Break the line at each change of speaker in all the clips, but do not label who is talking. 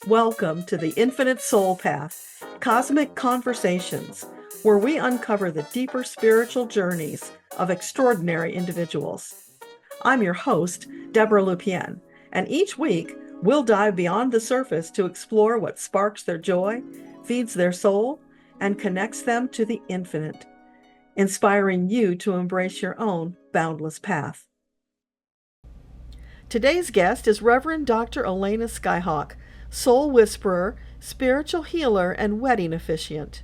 Welcome to the Infinite Soul Path, Cosmic Conversations, where we uncover the deeper spiritual journeys of extraordinary individuals. I'm your host, Debbra Lupien, and each week we'll dive beyond the surface to explore what sparks their joy, feeds their soul, and connects them to the infinite, inspiring you to embrace your own boundless path. Today's guest is Reverend Dr. Elena Skyhawk, soul whisperer, spiritual healer, and wedding officiant.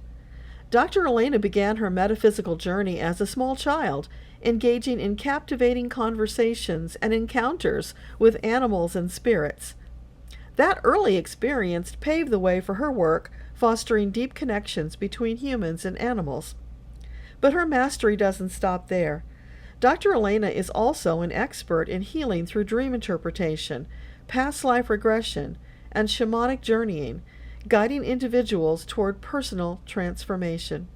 Dr. Elena began her metaphysical journey as a small child, engaging in captivating conversations and encounters with animals and spirits. That early experience paved the way for her work, fostering deep connections between humans and animals. But her mastery doesn't stop there. Dr. Elena is also an expert in healing through dream interpretation, past life regression, and shamanic journeying, guiding individuals toward personal transformation.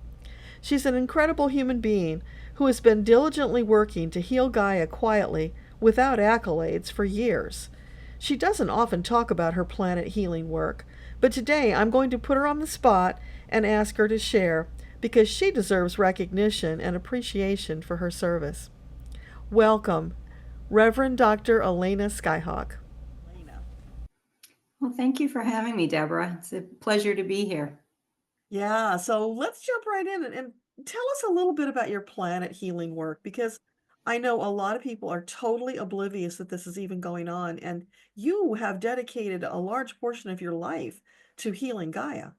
She's an incredible human being who has been diligently working to heal Gaia quietly, without accolades, for years. She doesn't often talk about her planet healing work, but today I'm going to put her on the spot and ask her to share, because she deserves recognition and appreciation for her service. Welcome, Reverend Dr. Elena Skyhawk.
Well, thank you for having me, Deborah. It's a pleasure to be here.
Yeah, so let's jump right in and tell us a little bit about your planet healing work, because I know a lot of people are totally oblivious that this is even going on, and you have dedicated a large portion of your life to healing Gaia.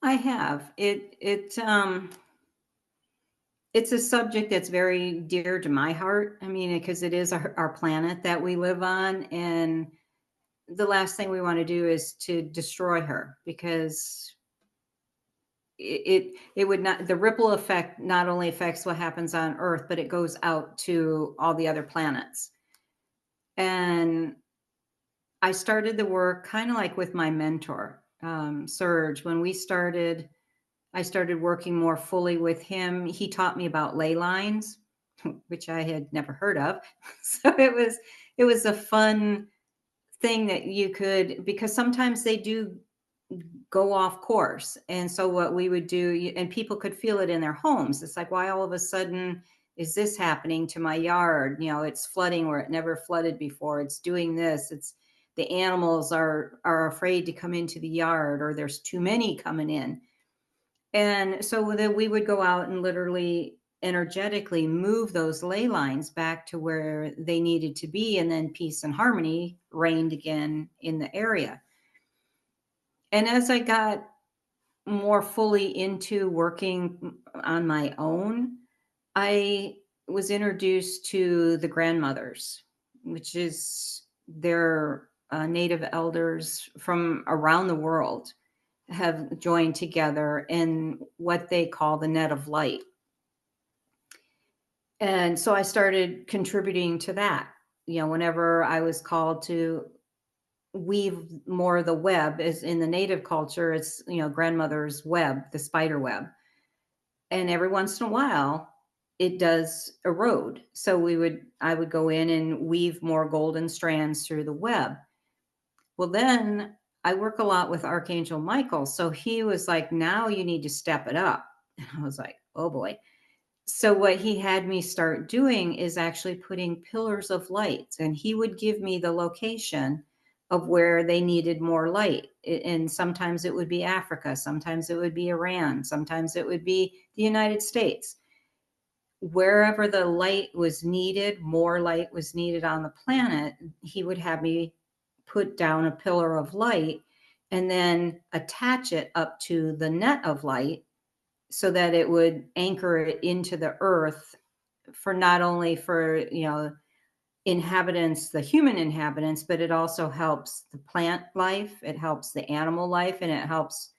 I have. It's a subject that's very dear to my heart. I mean, because it is our planet that we live on, and the last thing we want to do is to destroy her, because it would not, the ripple effect not only affects what happens on Earth, but it goes out to all the other planets. And I started the work kind of like with my mentor, Serge. When I started working more fully with him. He taught me about ley lines, which I had never heard of. So it was a fun thing that you could, because sometimes they do go off course. And so what we would do, and people could feel it in their homes. It's like, why all of a sudden is this happening to my yard? It's flooding where it never flooded before. It's doing this. It's the animals are afraid to come into the yard, or there's too many coming in. And so then we would go out and literally energetically move those ley lines back to where they needed to be. And then peace and harmony reigned again in the area. And as I got more fully into working on my own, I was introduced to the grandmothers, which is their native elders from around the world have joined together in what they call the net of light. And so I started contributing to that. Whenever I was called to weave more of the web, is in the native culture, it's, grandmother's web, the spider web. And every once in a while, it does erode. So I would go in and weave more golden strands through the web. Well, then I work a lot with Archangel Michael. So he was like, now you need to step it up. And I was like, oh boy. So what he had me start doing is actually putting pillars of light, and he would give me the location of where they needed more light. And sometimes it would be Africa, sometimes it would be Iran, sometimes it would be the United States. Wherever the light was needed, more light was needed on the planet, he would have me put down a pillar of light and then attach it up to the net of light so that it would anchor it into the earth, for not only for, inhabitants, the human inhabitants, but it also helps the plant life, it helps the animal life, and it helps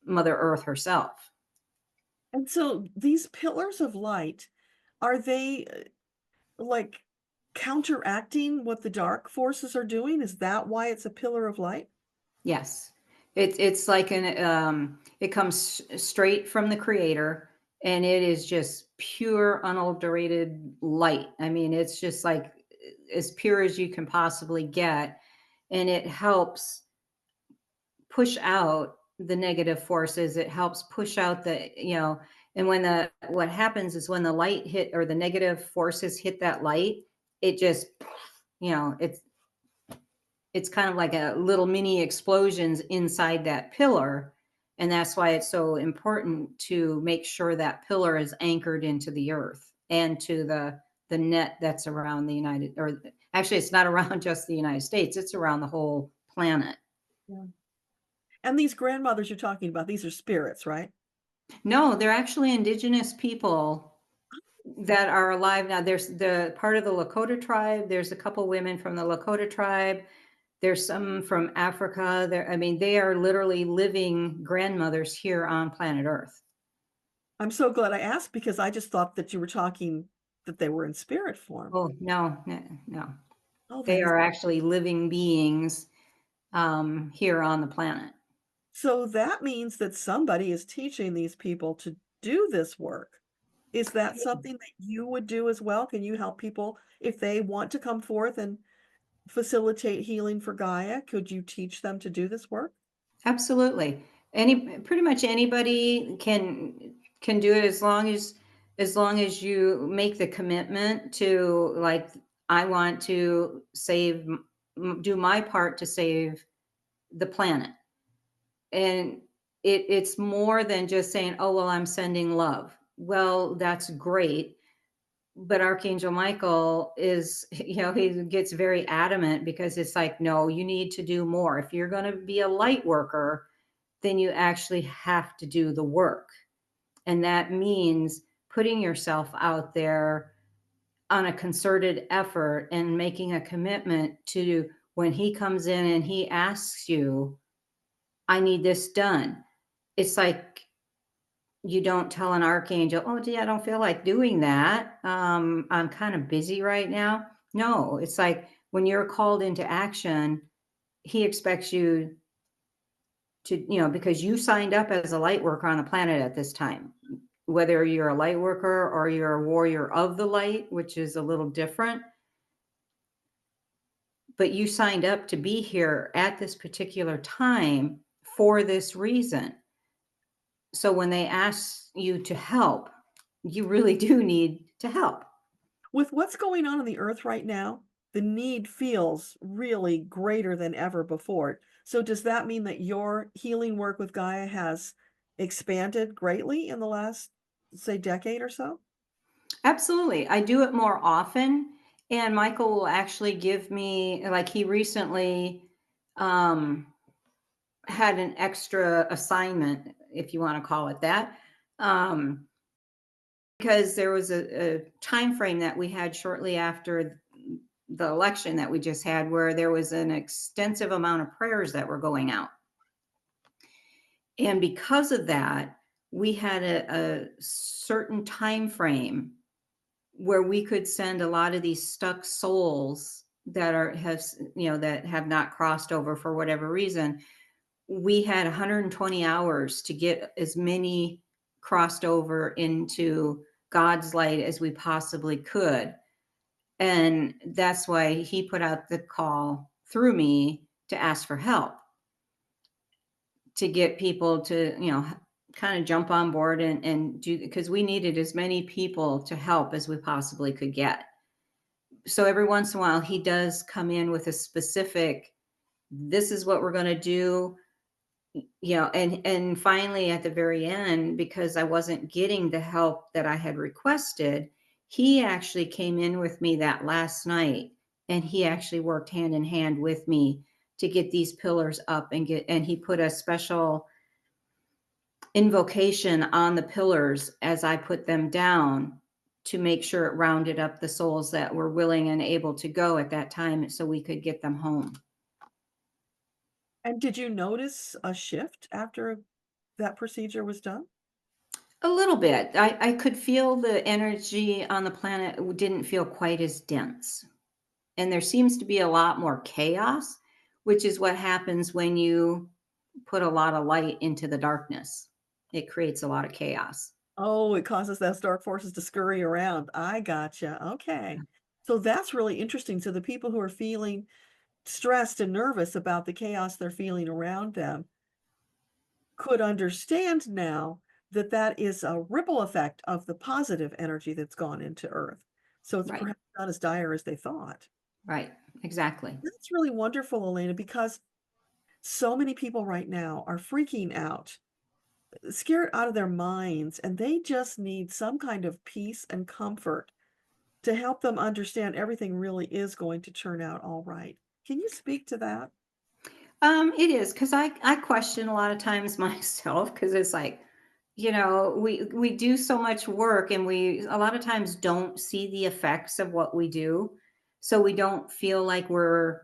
Mother Earth herself.
And so these pillars of light, are they like counteracting what the dark forces are doing? Is that why it's a pillar of light?
Yes. It's like it comes straight from the creator, and it is just pure unadulterated light. I mean, it's just like as pure as you can possibly get, and it helps push out the negative forces. It helps push out and when what happens is when the light hit or the negative forces hit that light, it just, it's kind of like a little mini explosions inside that pillar. And that's why it's so important to make sure that pillar is anchored into the earth and to the net that's around the United, or actually it's not around just the United States, it's around the whole planet.
Yeah. And these grandmothers you're talking about, these are spirits, right?
No, they're actually indigenous people that are alive now. There's the part of the Lakota tribe. There's a couple women from the Lakota tribe. There's some from Africa. I mean, they are literally living grandmothers here on planet Earth.
I'm so glad I asked because I just thought that you were talking that they were in spirit form.
Oh, no, no, no.
Oh,
They
that is
are actually living beings here on the planet.
so that means that somebody is teaching these people to do this work. Is that something that you would do as well? Can you help people if they want to come forth and facilitate healing for Gaia? Could you teach them to do this work?
Absolutely. Pretty much anybody can do it as long as you make the commitment to, like, I want to do my part to save the planet. And it's more than just saying, "Oh, well, I'm sending love." Well, that's great, but Archangel Michael is, he gets very adamant because it's like, "No, you need to do more. If you're going to be a light worker, then you actually have to do the work." And that means putting yourself out there on a concerted effort and making a commitment to, when he comes in and he asks you, "I need this done." It's like, you don't tell an archangel, "Oh, gee, I don't feel like doing that. I'm kind of busy right now." No, it's like when you're called into action, he expects you to, because you signed up as a light worker on the planet at this time, whether you're a light worker or you're a warrior of the light, which is a little different, but you signed up to be here at this particular time for this reason. So when they ask you to help, you really do need to help.
With what's going on the earth right now, the need feels really greater than ever before. So does that mean that your healing work with Gaia has expanded greatly in the last, say, decade or so?
Absolutely. I do it more often. And Michael will actually give me, like, he recently um, had an extra assignment, if you want to call it that, um, because there was a time frame that we had shortly after the election that we just had, where there was an extensive amount of prayers that were going out. And because of that, we had a certain time frame where we could send a lot of these stuck souls that that have not crossed over for whatever reason. We had 120 hours to get as many crossed over into God's light as we possibly could. And that's why he put out the call through me to ask for help, to get people to, kind of jump on board and do, because we needed as many people to help as we possibly could get. So every once in a while, he does come in with a specific, "This is what we're going to do." And finally at the very end, because I wasn't getting the help that I had requested, he actually came in with me that last night, and he actually worked hand in hand with me to get these pillars up and he put a special invocation on the pillars as I put them down to make sure it rounded up the souls that were willing and able to go at that time so we could get them home.
And did you notice a shift after that procedure was done?
A little bit. I could feel the energy on the planet didn't feel quite as dense. And there seems to be a lot more chaos, which is what happens when you put a lot of light into the darkness. It creates a lot of chaos.
Oh, it causes those dark forces to scurry around. I gotcha. Okay. So that's really interesting. So the people who are feeling stressed and nervous about the chaos they're feeling around them, could understand now that that is a ripple effect of the positive energy that's gone into Earth. So it's
Right.
perhaps not as dire as they thought.
Right. Exactly.
That's really wonderful, Elena, because so many people right now are freaking out, scared out of their minds, and they just need some kind of peace and comfort to help them understand everything really is going to turn out all right. Can you speak to that?
It is because I question a lot of times myself because it's like, we do so much work and we a lot of times don't see the effects of what we do. So we don't feel like we're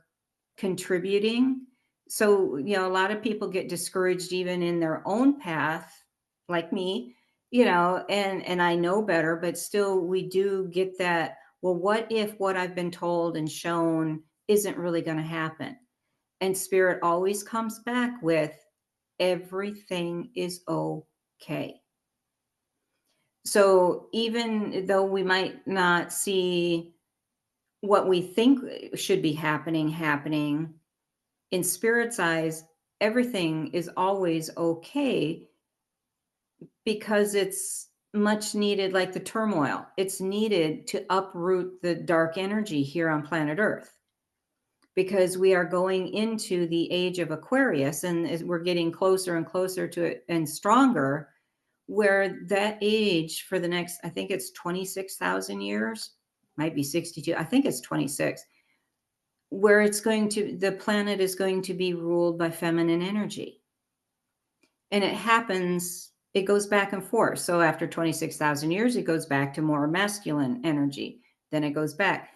contributing. So, a lot of people get discouraged even in their own path, like me, and I know better, but still we do get that, well, what if what I've been told and shown isn't really going to happen? And spirit always comes back with everything is okay. So even though we might not see what we think should be happening, in spirit's eyes, everything is always okay because it's much needed, like the turmoil. It's needed to uproot the dark energy here on planet Earth because we are going into the age of Aquarius and we're getting closer and closer to it and stronger, where that age for the next, I think it's 26,000 years, might be 62. I think it's 26, where the planet is going to be ruled by feminine energy. And it goes back and forth. So after 26,000 years, it goes back to more masculine energy. Then it goes back.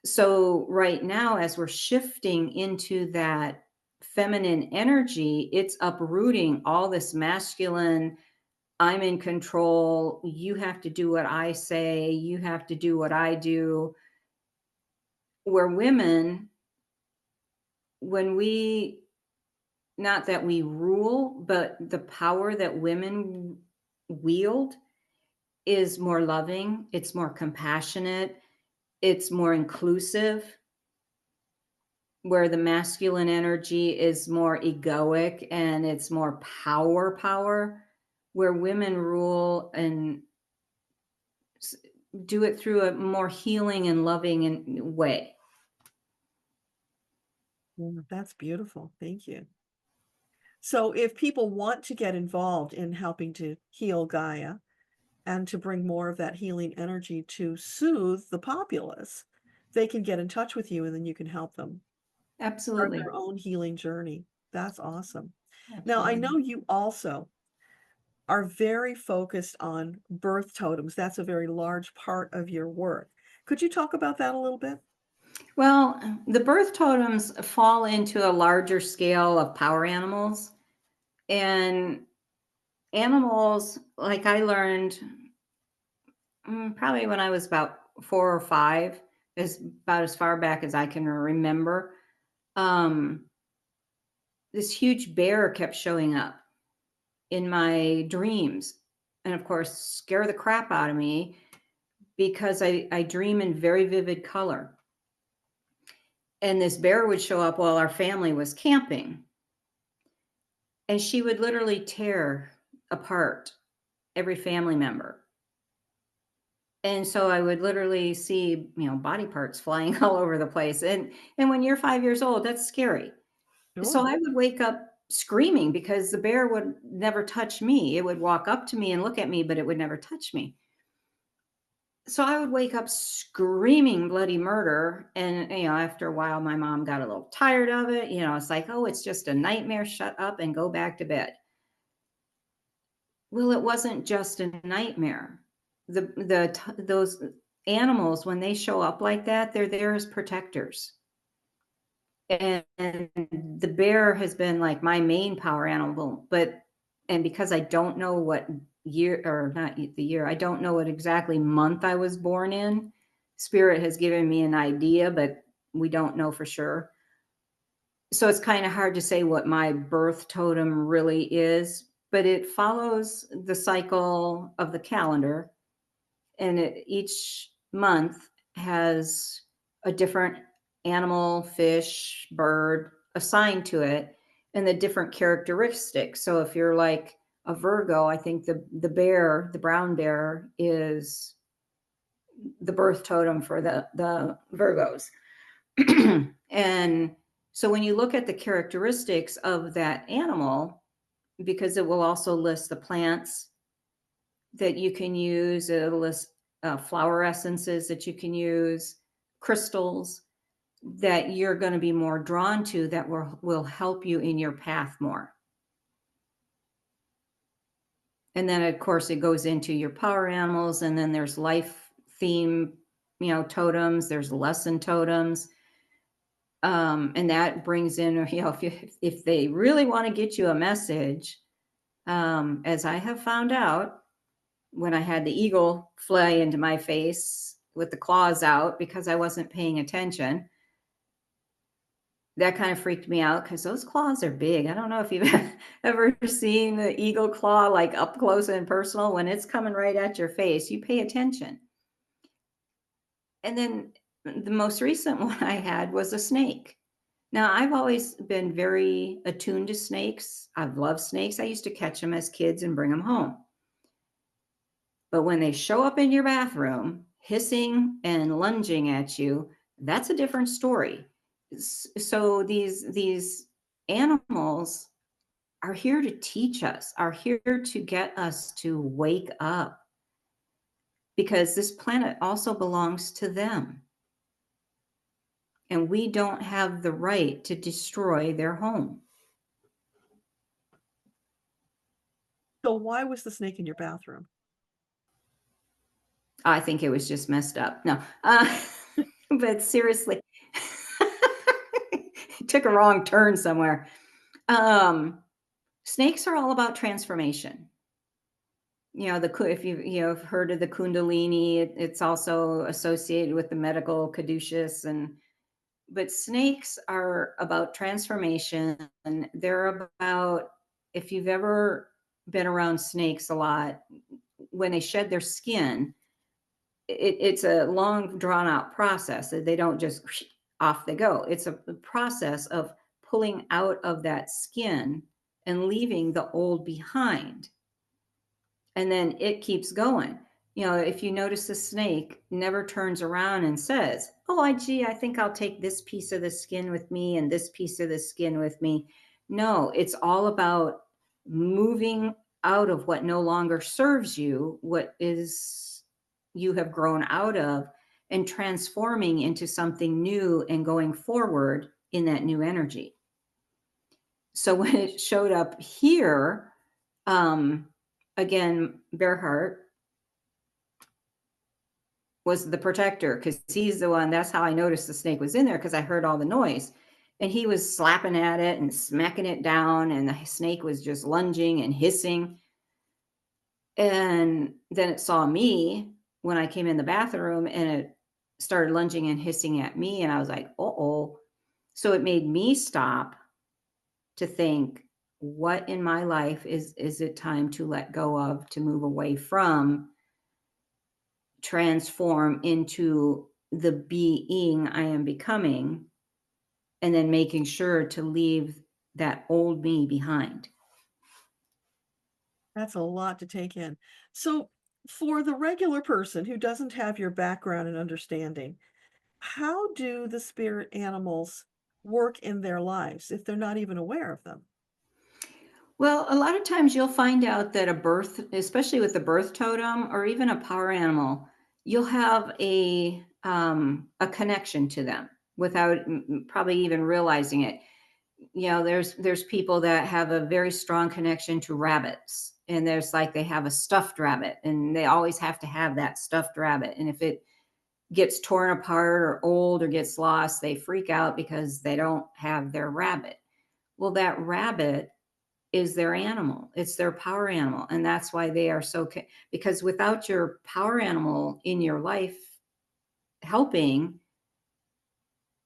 So right now, as we're shifting into that feminine energy, it's uprooting all this masculine, I'm in control. You have to do what I say. You have to do what I do. Where women, when we, not that we rule, but the power that women wield is more loving, it's more compassionate, it's more inclusive, where the masculine energy is more egoic and it's more power, where women rule and do it through a more healing and loving way.
Yeah, that's beautiful. Thank you. So, if people want to get involved in helping to heal Gaia and to bring more of that healing energy to soothe the populace, they can get in touch with you and then you can help them start
Absolutely.
their own healing journey. That's awesome. Now, I
Absolutely.
know you also are very focused on birth totems. That's a very large part of your work. Could you talk about that a little bit?
Well, the birth totems fall into a larger scale of power animals. And animals, like I learned probably when I was about 4 or 5, is about as far back as I can remember. Um, this huge bear kept showing up in my dreams. And of course, scare the crap out of me because I dream in very vivid color. And this bear would show up while our family was camping. And she would literally tear apart every family member. And so I would literally see, body parts flying all over the place. And when you're 5 years old, that's scary. So
Sure.
I would wake up screaming because the bear would never touch me. It would walk up to me and look at me, but it would never touch me. So I would wake up screaming bloody murder. And, after a while, my mom got a little tired of it. It's like, oh, it's just a nightmare. Shut up and go back to bed. Well, it wasn't just a nightmare. Those animals, when they show up like that, they're there as protectors. And the bear has been like my main power animal, and because I don't know what year, or not the year, I don't know what exactly month I was born in. Spirit has given me an idea, but we don't know for sure. So it's kind of hard to say what my birth totem really is, but it follows the cycle of the calendar, and each month has a different animal, fish, bird assigned to it. and the different characteristics. So if you're like a Virgo, I think the bear, the brown bear, is the birth totem for the Virgos. And so when you look at the characteristics of that animal, because it will also list the plants that you can use, it'll list flower essences that you can use, crystals that you're going to be more drawn to, that will help you in your path more. And then of course it goes into your power animals, and then there's life theme, totems, there's lesson totems. And that brings in, if they really want to get you a message, as I have found out when I had the eagle fly into my face with the claws out because I wasn't paying attention. That kind of freaked me out because those claws are big. I don't know if you've ever seen the eagle claw like up close and personal. When it's coming right at your face, you pay attention. And then the most recent one I had was a snake. Now, I've always been very attuned to snakes. I've loved snakes. I used to catch them as kids and bring them home. But when they show up in your bathroom, hissing and lunging at you, that's a different story. So these animals are here to teach us, are here to get us to wake up, because this planet also belongs to them. And we don't have the right to destroy their home.
So why was the snake in your bathroom?
I think it was just messed up. No, but seriously, it took a wrong turn somewhere. Snakes are all about transformation. If you've heard of the Kundalini, it's also associated with the medical caduceus, but snakes are about transformation. And they're about, if you've ever been around snakes a lot, when they shed their skin, it's a long drawn out process. They don't just off they go. It's a process of pulling out of that skin and leaving the old behind. And then it keeps going. If you notice, the snake never turns around and says, oh, I think I'll take this piece of the skin with me and this piece of the skin with me. No, it's all about moving out of what no longer serves you, what is you have grown out of, and transforming into something new and going forward in that new energy. So when it showed up here, again, Bearheart was the protector, because he's the one, that's how I noticed the snake was in there, because I heard all the noise. And he was slapping at it and smacking it down, and the snake was just lunging and hissing. And then it saw me when I came in the bathroom, and it started lunging and hissing at me. And I was like, uh-oh. So it made me stop to think, what in my life is it time to let go of, to move away from, transform into the being I am becoming, and then making sure to leave that old me behind.
That's a lot to take in. So for the regular person who doesn't have your background and understanding, how do the spirit animals work in their lives if they're not even aware of them?
Well, a lot of times you'll find out that especially with the birth totem or even a power animal, you'll have a connection to them without probably even realizing it. There's people that have a very strong connection to rabbits, and there's like they have a stuffed rabbit, and they always have to have that stuffed rabbit. And if it gets torn apart or old or gets lost, they freak out because they don't have their rabbit. Well, that rabbit is their animal. It's their power animal. And that's why they are because without your power animal in your life helping,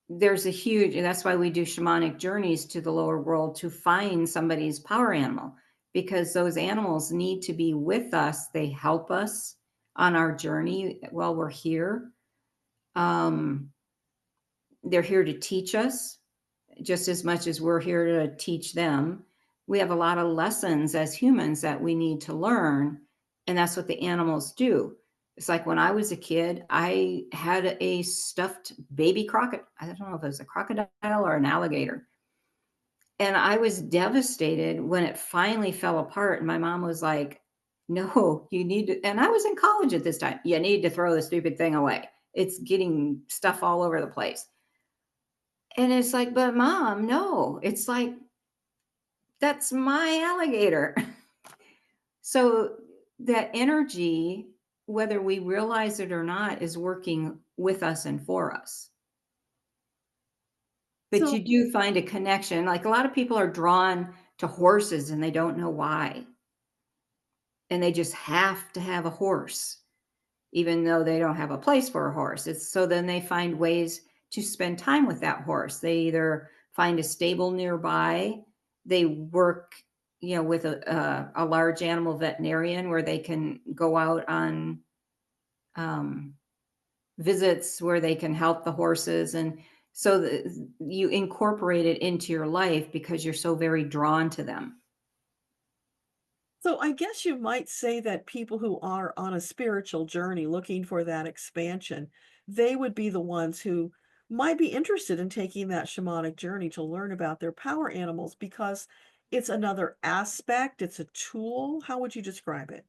there's and that's why we do shamanic journeys to the lower world, to find somebody's power animal, because those animals need to be with us. They help us on our journey while we're here. They're here to teach us. just as much as we're here to teach them. We have a lot of lessons as humans that we need to learn, and that's what the animals do. It's like when I was a kid, I had a stuffed baby crocodile. I don't know if it was a crocodile or an alligator. And I was devastated when it finally fell apart. And my mom was like, no, you need to. And I was in college at this time. You need to throw the stupid thing away. It's getting stuff all over the place. And it's like, but mom, no, it's like, that's my alligator. So that energy, whether we realize it or not, is working with us and for us. But
So,
you do find a connection. Like a lot of people are drawn to horses and they don't know why. And they just have to have a horse, even though they don't have a place for a horse. It's so then they find ways to spend time with that horse. They either find a stable nearby, they work, with a large animal veterinarian where they can go out on um, visits where they can help the horses. And so you incorporate it into your life because you're so very drawn to them.
so I guess you might say that people who are on a spiritual journey looking for that expansion, they would be the ones who might be interested in taking that shamanic journey to learn about their power animals because it's another aspect, it's a tool. How would you describe it?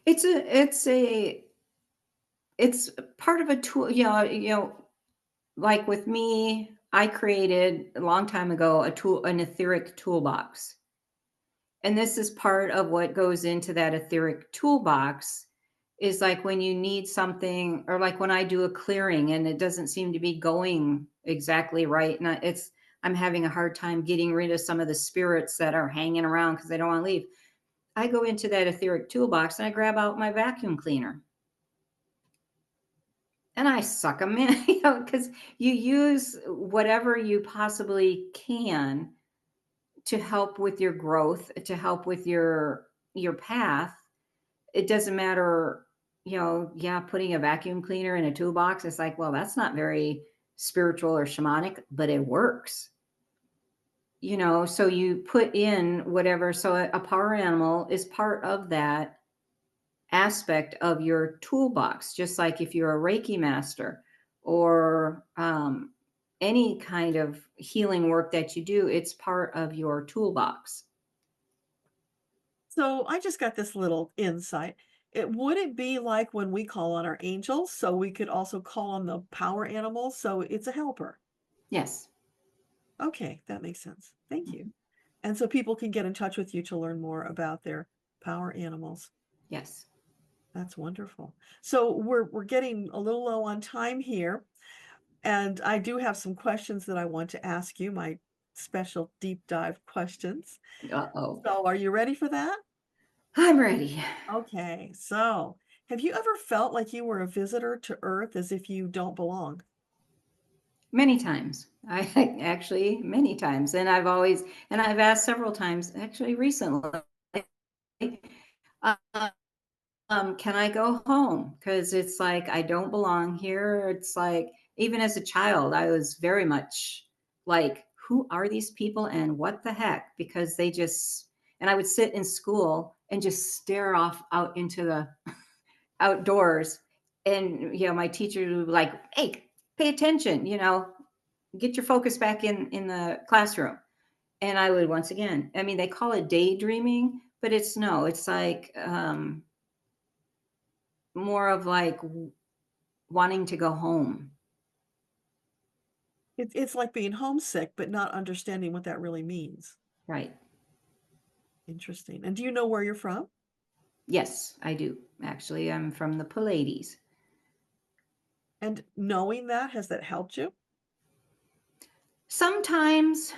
It's part of a tool, like with me, I created a long time ago an etheric toolbox. And this is part of what goes into that etheric toolbox is like when you need something, or like when I do a clearing and it doesn't seem to be going exactly right. And I'm having a hard time getting rid of some of the spirits that are hanging around because they don't want to leave. I go into that etheric toolbox and I grab out my vacuum cleaner and I suck them in, because you use whatever you possibly can to help with your growth, to help with your path. It doesn't matter, yeah, putting a vacuum cleaner in a toolbox. It's like, well, that's not very spiritual or shamanic, but it works. So you put in whatever. So a power animal is part of that aspect of your toolbox, just like if you're a Reiki master or any kind of healing work that you do, it's part of your toolbox.
So I just got this little insight. Would it be like when we call on our angels, so we could also call on the power animals, so it's a helper?
Yes.
Okay, that makes sense. Thank you. And so people can get in touch with you to learn more about their power animals.
Yes.
That's wonderful. So we're getting a little low on time here, and I do have some questions that I want to ask you, my special deep dive questions.
Uh-oh.
So are you ready for that?
I'm ready.
Okay, so have you ever felt like you were a visitor to Earth as if you don't belong?
Many times. I actually many times. And I've asked several times, actually recently, uh, can I go home? Because it's like I don't belong here. It's like even as a child, I was very much like, who are these people and what the heck? Because and I would sit in school and just stare off out into the outdoors. And, my teacher would be like, hey, pay attention, get your focus back in the classroom. And I would once again, I mean, they call it daydreaming, but it's like more of like wanting to go home.
It's like being homesick, but not understanding what that really means.
Right.
Interesting. And do you know where you're from?
Yes, I do. Actually, I'm from the Pleiades.
And knowing that, has that helped you?
Sometimes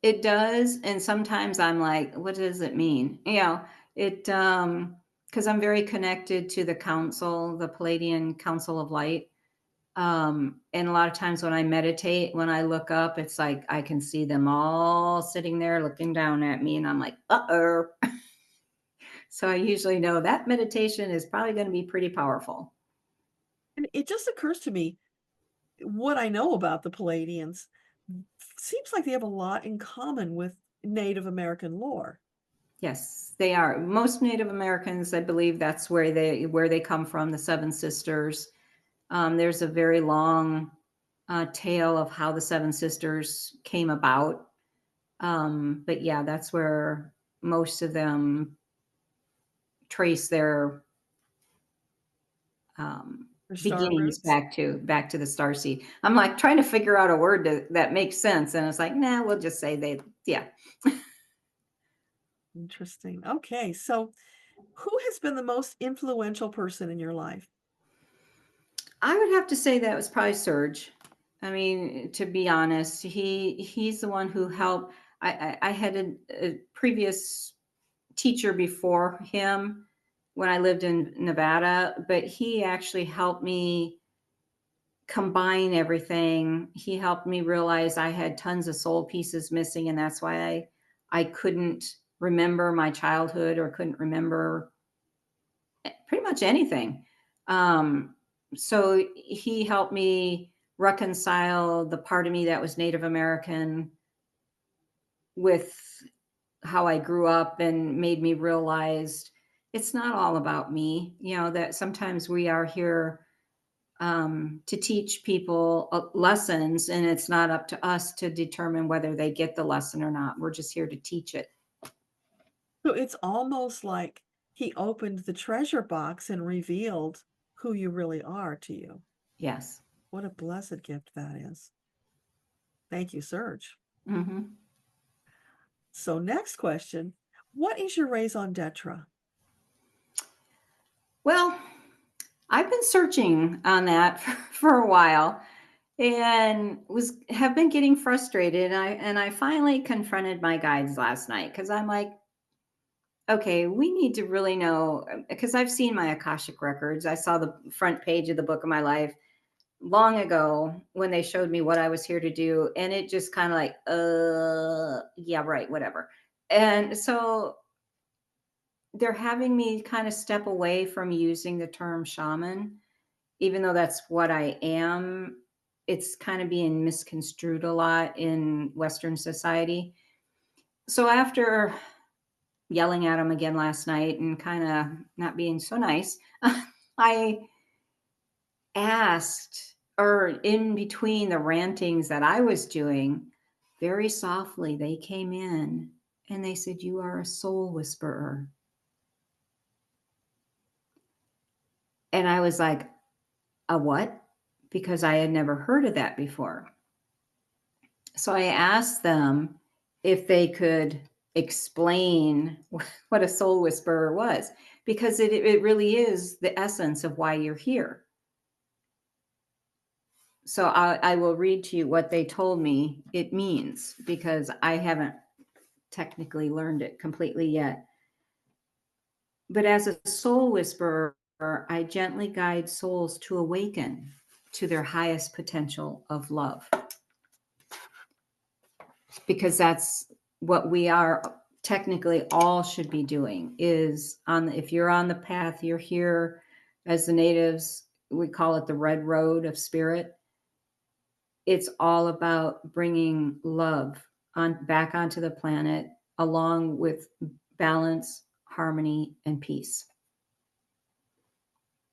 it does, and sometimes I'm like, what does it mean? It because I'm very connected to the council, the Palladian Council of Light. And a lot of times when I meditate, when I look up, it's like I can see them all sitting there looking down at me, and I'm like, uh-oh. So I usually know that meditation is probably going to be pretty powerful.
And it just occurs to me what I know about the Palladians. seems like they have a lot in common with Native American lore.
Yes, they are. Most Native Americans, I believe that's where they come from, the Seven Sisters. There's a very long tale of how the Seven Sisters came about. But yeah, that's where most of them trace their um,
Their star
beginnings
roots.
back to the star seed. I'm like trying to figure out a word that makes sense, and it's like, nah, we'll just say they. Yeah,
Interesting. Okay, so who has been the most influential person in your life?
I would have to say that was probably Serge. I mean, to be honest, he's the one who helped. I had a previous teacher before him when I lived in Nevada, but he actually helped me combine everything. He helped me realize I had tons of soul pieces missing, and that's why I couldn't remember my childhood or couldn't remember pretty much anything. So he helped me reconcile the part of me that was Native American with how I grew up and made me realize it's not all about me. That sometimes we are here to teach people lessons, and it's not up to us to determine whether they get the lesson or not. We're just here to teach it.
So it's almost like he opened the treasure box and revealed who you really are to you.
Yes.
What a blessed gift that is. Thank you, Serge.
Hmm.
So next question, what is your raison d'etre?
Well, I've been searching on that for a while and was have been getting frustrated. And I finally confronted my guides last night because I'm like, okay, we need to really know, because I've seen my Akashic records. I saw the front page of the book of my life long ago when they showed me what I was here to do. And it just kind of like, yeah, right, whatever. And so they're having me kind of step away from using the term shaman, even though that's what I am. It's kind of being misconstrued a lot in Western society. So after yelling at him again last night and kind of not being so nice, I asked, or in between the rantings that I was doing, very softly, they came in and they said, "You are a soul whisperer." And I was like, "A what?" Because I had never heard of that before. So I asked them if they could explain what a soul whisperer was, because it really is the essence of why you're here. So I will read to you what they told me it means, because I haven't technically learned it completely yet. But as a soul whisperer, I gently guide souls to awaken to their highest potential of love, because that's what we are technically all should be doing. Is if you're on the path, you're here. As the natives, we call it the red road of spirit. It's all about bringing love back onto the planet, along with balance, harmony, and peace.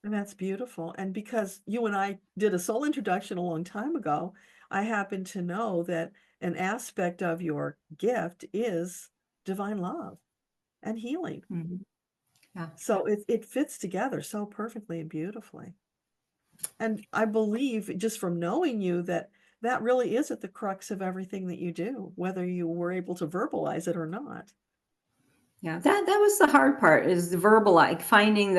And that's beautiful. And because you and I did a soul introduction a long time ago, I happen to know that an aspect of your gift is divine love and healing.
Mhm. Yeah.
So it fits together so perfectly and beautifully. And I believe just from knowing you that that really is at the crux of everything that you do, whether you were able to verbalize it or not.
Yeah, that was the hard part, is the verbal, like finding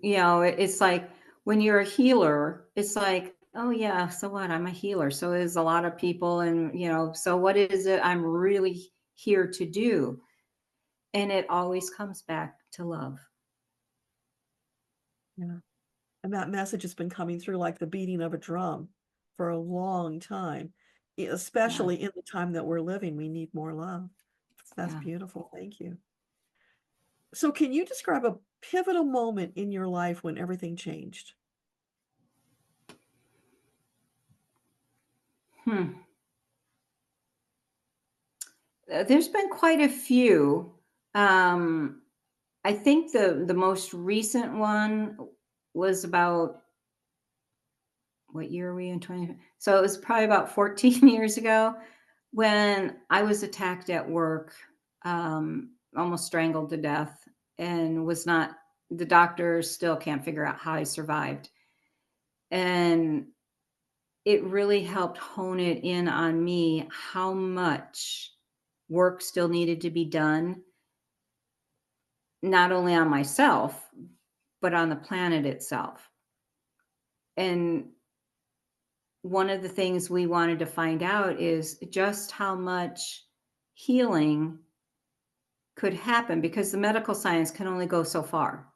it's like when you're a healer, it's like, oh yeah, so what? I'm a healer. So is a lot of people, and so what is it I'm really here to do? And it always comes back to love.
Yeah. And that message has been coming through like the beating of a drum for a long time,
Yeah,
especially in the time that we're living. We need more love. That's
yeah.
beautiful. Thank you. So, can you describe a pivotal moment in your life when everything changed?
Hmm. There's been quite a few. I think the most recent one was about, what year are we in? 20? So it was probably about 14 years ago when I was attacked at work, almost strangled to death, and was not, the doctors still can't figure out how I survived. And it really helped hone it in on me how much work still needed to be done, not only on myself, but on the planet itself. And one of the things we wanted to find out is just how much healing could happen, because the medical science can only go so far.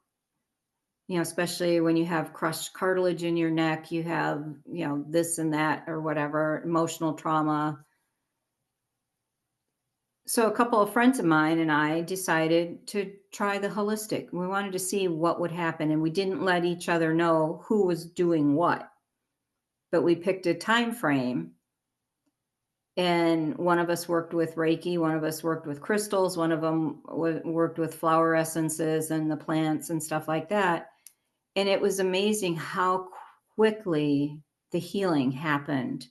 Especially when you have crushed cartilage in your neck, you have, this and that or whatever, emotional trauma. So a couple of friends of mine and I decided to try the holistic. We wanted to see what would happen, and we didn't let each other know who was doing what. But we picked a time frame, and one of us worked with Reiki, one of us worked with crystals, one of them worked with flower essences and the plants and stuff like that. And it was amazing how quickly the healing happened.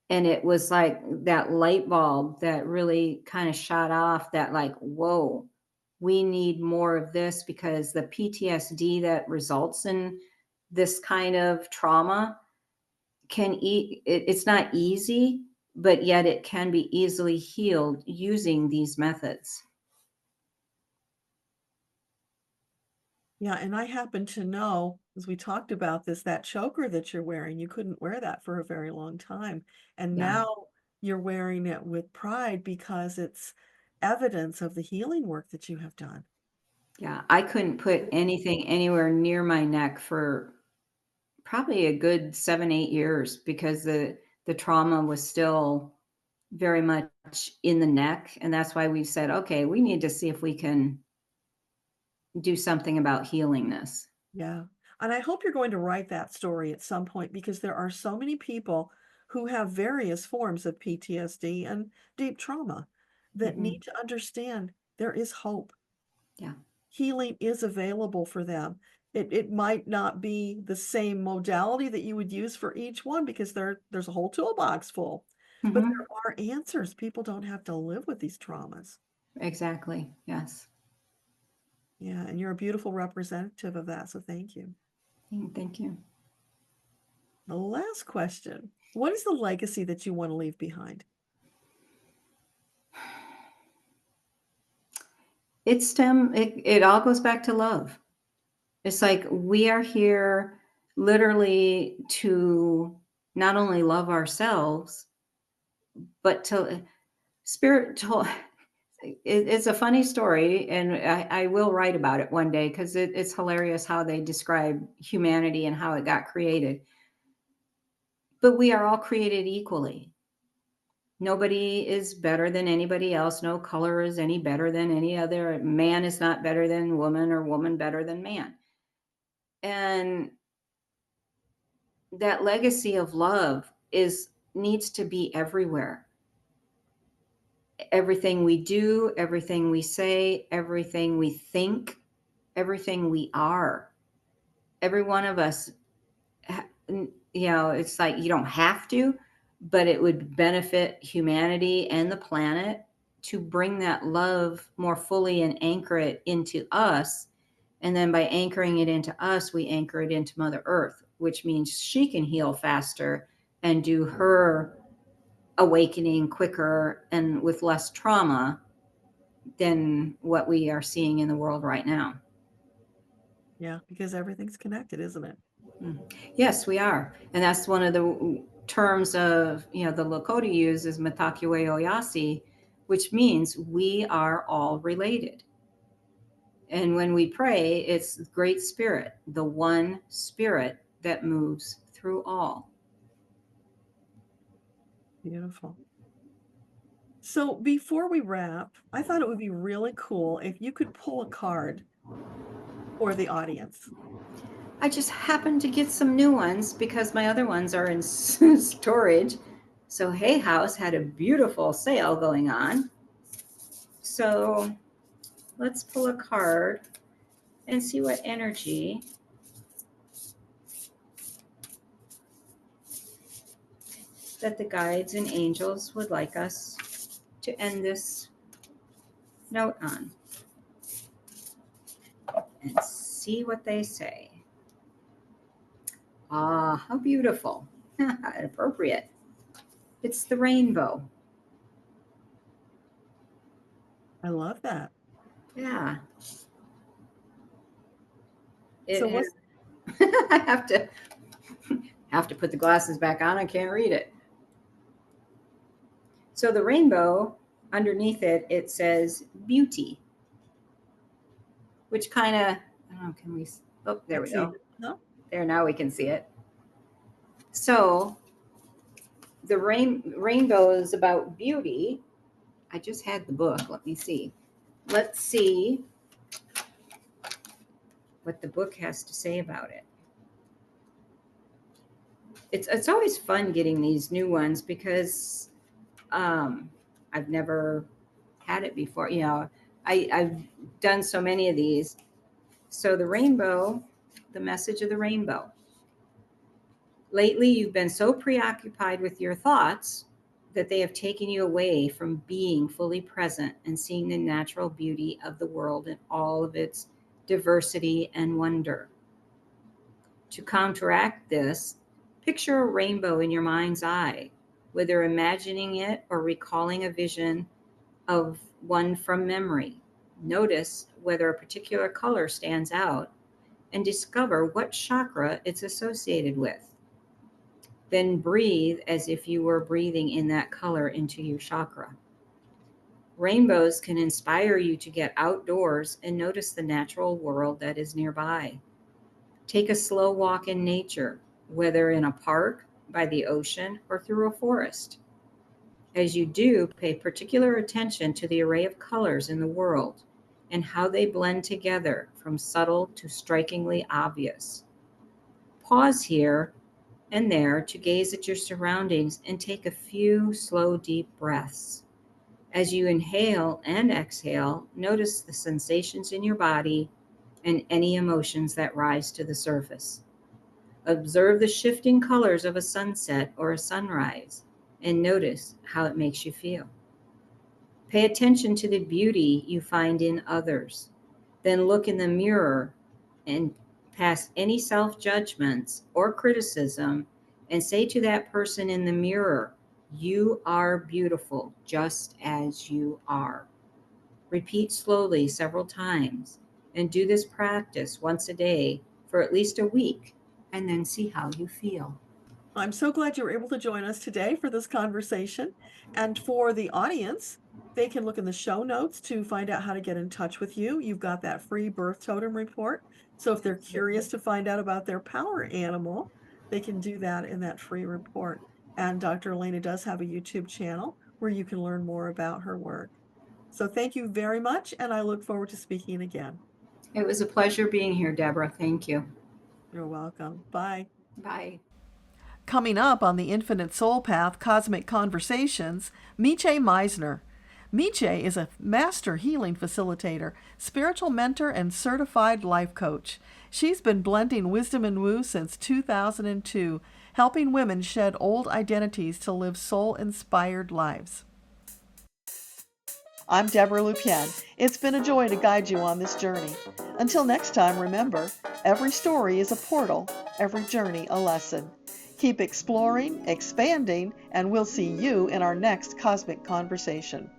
And it was like that light bulb that really kind of shot off, that like, whoa, we need more of this, because the PTSD that results in this kind of trauma it's not easy, but yet it can be easily healed using these methods.
Yeah, and I happen to know, as we talked about this, that choker that you're wearing, you couldn't wear that for a very long time. And
Yeah.
now you're wearing it with pride because it's evidence of the healing work that you have done.
Yeah. I couldn't put anything anywhere near my neck for probably a good 7, 8 years, because the trauma was still very much in the neck. And that's why we said, okay, we need to see if we can do something about healing this.
Yeah. And I hope you're going to write that story at some point, because there are so many people who have various forms of PTSD and deep trauma that
Hmm.
need to understand there is hope.
Yeah.
Healing is available for them. It might not be the same modality that you would use for each one, because there's a whole toolbox full, but
Hmm.
there are answers. People don't have to live with these traumas.
Exactly. Yes.
Yeah, and you're a beautiful representative of that, so thank you.
Thank you.
The last question: what is the legacy that you want to leave behind?
It all goes back to love. It's like we are here literally to not only love ourselves, but to spirit told. It's a funny story, and I will write about it one day, because it's hilarious how they describe humanity and how it got created. But we are all created equally. Nobody is better than anybody else. No color is any better than any other. Man is not better than woman, or woman better than man. And that legacy of love needs to be everywhere. Everything we do, everything we say, everything we think, everything we are. Every one of us, it's like you don't have to, but it would benefit humanity and the planet to bring that love more fully and anchor it into us. And then by anchoring it into us, we anchor it into Mother Earth, which means she can heal faster and do her awakening quicker and with less trauma than what we are seeing in the world right now.
Yeah, because everything's connected, isn't it?
Yes, we are. And that's one of the terms of, the Lakota use is Mitakiwe Oyasi, which means we are all related. And when we pray, it's Great Spirit, the one spirit that moves through all.
Beautiful. So before we wrap, I thought it would be really cool if you could pull a card for the audience.
I just happened to get some new ones because my other ones are in storage. So Hay House had a beautiful sale going on. So let's pull a card and see what energy that the guides and angels would like us to end this note on. And see what they say. Ah, how beautiful. Appropriate. It's the rainbow.
I love that.
Yeah.
So what's
I have to put the glasses back on. I can't read it. So the rainbow, underneath it, it says beauty, which kind of, I don't know, can we, oh, there we go.
No?
There, now we can see it. So the rainbow is about beauty. I just had the book. Let me see. Let's see what the book has to say about it. It's always fun getting these new ones because I've never had it before. You know, I've done so many of these. So the rainbow, the message of the rainbow. Lately, you've been so preoccupied with your thoughts that they have taken you away from being fully present and seeing the natural beauty of the world in all of its diversity and wonder. To counteract this, picture a rainbow in your mind's eye, whether imagining it or recalling a vision of one from memory. Notice whether a particular color stands out and discover what chakra it's associated with. Then breathe as if you were breathing in that color into your chakra. Rainbows can inspire you to get outdoors and notice the natural world that is nearby. Take a slow walk in nature, whether in a park, by the ocean, or through a forest. As you do, pay particular attention to the array of colors in the world and how they blend together from subtle to strikingly obvious. Pause here and there to gaze at your surroundings and take a few slow, deep breaths. As you inhale and exhale, notice the sensations in your body and any emotions that rise to the surface. Observe the shifting colors of a sunset or a sunrise and notice how it makes you feel. Pay attention to the beauty you find in others. Then look in the mirror and past any self-judgments or criticism and say to that person in the mirror, "You are beautiful just as you are." Repeat slowly several times and do this practice once a day for at least a week and then see how you feel.
I'm so glad you were able to join us today for this conversation. And for the audience, they can look in the show notes to find out how to get in touch with you. You've got that free birth totem report. So if they're curious to find out about their power animal, they can do that in that free report. And Dr. Elena does have a YouTube channel where you can learn more about her work. So thank you very much, and I look forward to speaking again.
It was a pleasure being here, Deborah. Thank you.
You're welcome. Bye.
Bye.
Coming up on the Infinite Soul Path Cosmic Conversations, Miche Meisner. Miche is a master healing facilitator, spiritual mentor, and certified life coach. She's been blending wisdom and woo since 2002, helping women shed old identities to live soul-inspired lives. I'm Debbra Lupien. It's been a joy to guide you on this journey. Until next time, remember, every story is a portal, every journey a lesson. Keep exploring, expanding, and we'll see you in our next cosmic conversation.